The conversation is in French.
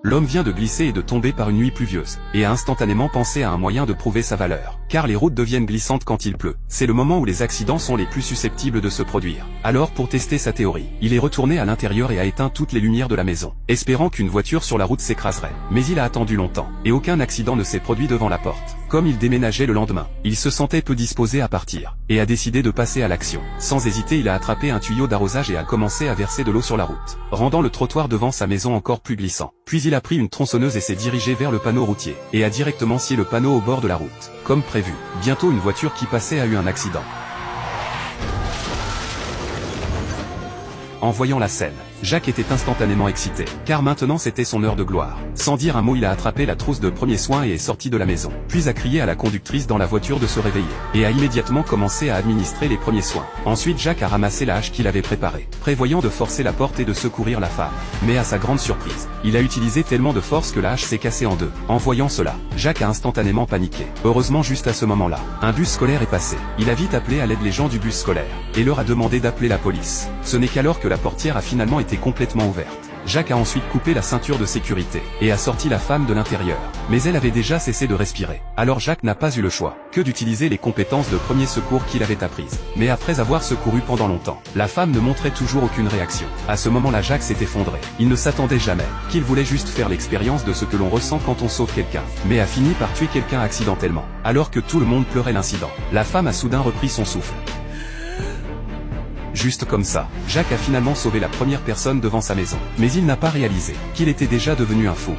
L'homme vient de glisser et de tomber par une nuit pluvieuse, et a instantanément pensé à un moyen de prouver sa valeur. Car les routes deviennent glissantes quand il pleut. C'est le moment où les accidents sont les plus susceptibles de se produire. Alors pour tester sa théorie, il est retourné à l'intérieur et a éteint toutes les lumières de la maison, espérant qu'une voiture sur la route s'écraserait. Mais il a attendu longtemps, et aucun accident ne s'est produit devant la porte. Comme il déménageait le lendemain, il se sentait peu disposé à partir, et a décidé de passer à l'action. Sans hésiter, il a attrapé un tuyau d'arrosage et a commencé à verser de l'eau sur la route, rendant le trottoir devant sa maison encore plus glissant. Puis il a pris une tronçonneuse et s'est dirigé vers le panneau routier, et a directement scié le panneau au bord de la route. Comme prévu, bientôt une voiture qui passait a eu un accident. En voyant la scène, Jacques était instantanément excité, car maintenant c'était son heure de gloire. Sans dire un mot, il a attrapé la trousse de premiers soins et est sorti de la maison, puis a crié à la conductrice dans la voiture de se réveiller, et a immédiatement commencé à administrer les premiers soins. Ensuite Jacques a ramassé la hache qu'il avait préparée, prévoyant de forcer la porte et de secourir la femme. Mais à sa grande surprise, il a utilisé tellement de force que la hache s'est cassée en deux. En voyant cela, Jacques a instantanément paniqué. Heureusement, juste à ce moment-là, un bus scolaire est passé. Il a vite appelé à l'aide les gens du bus scolaire, et leur a demandé d'appeler la police. Ce n'est qu'alors que la portière a finalement été complètement ouverte. Jacques a ensuite coupé la ceinture de sécurité, et a sorti la femme de l'intérieur. Mais elle avait déjà cessé de respirer. Alors Jacques n'a pas eu le choix que d'utiliser les compétences de premier secours qu'il avait apprises. Mais après avoir secouru pendant longtemps, la femme ne montrait toujours aucune réaction. À ce moment-là, Jacques s'est effondré. Il ne s'attendait jamais, qu'il voulait juste faire l'expérience de ce que l'on ressent quand on sauve quelqu'un, mais a fini par tuer quelqu'un accidentellement. Alors que tout le monde pleurait l'incident, la femme a soudain repris son souffle. Juste comme ça, Jacques a finalement sauvé la première personne devant sa maison. Mais il n'a pas réalisé qu'il était déjà devenu un fou.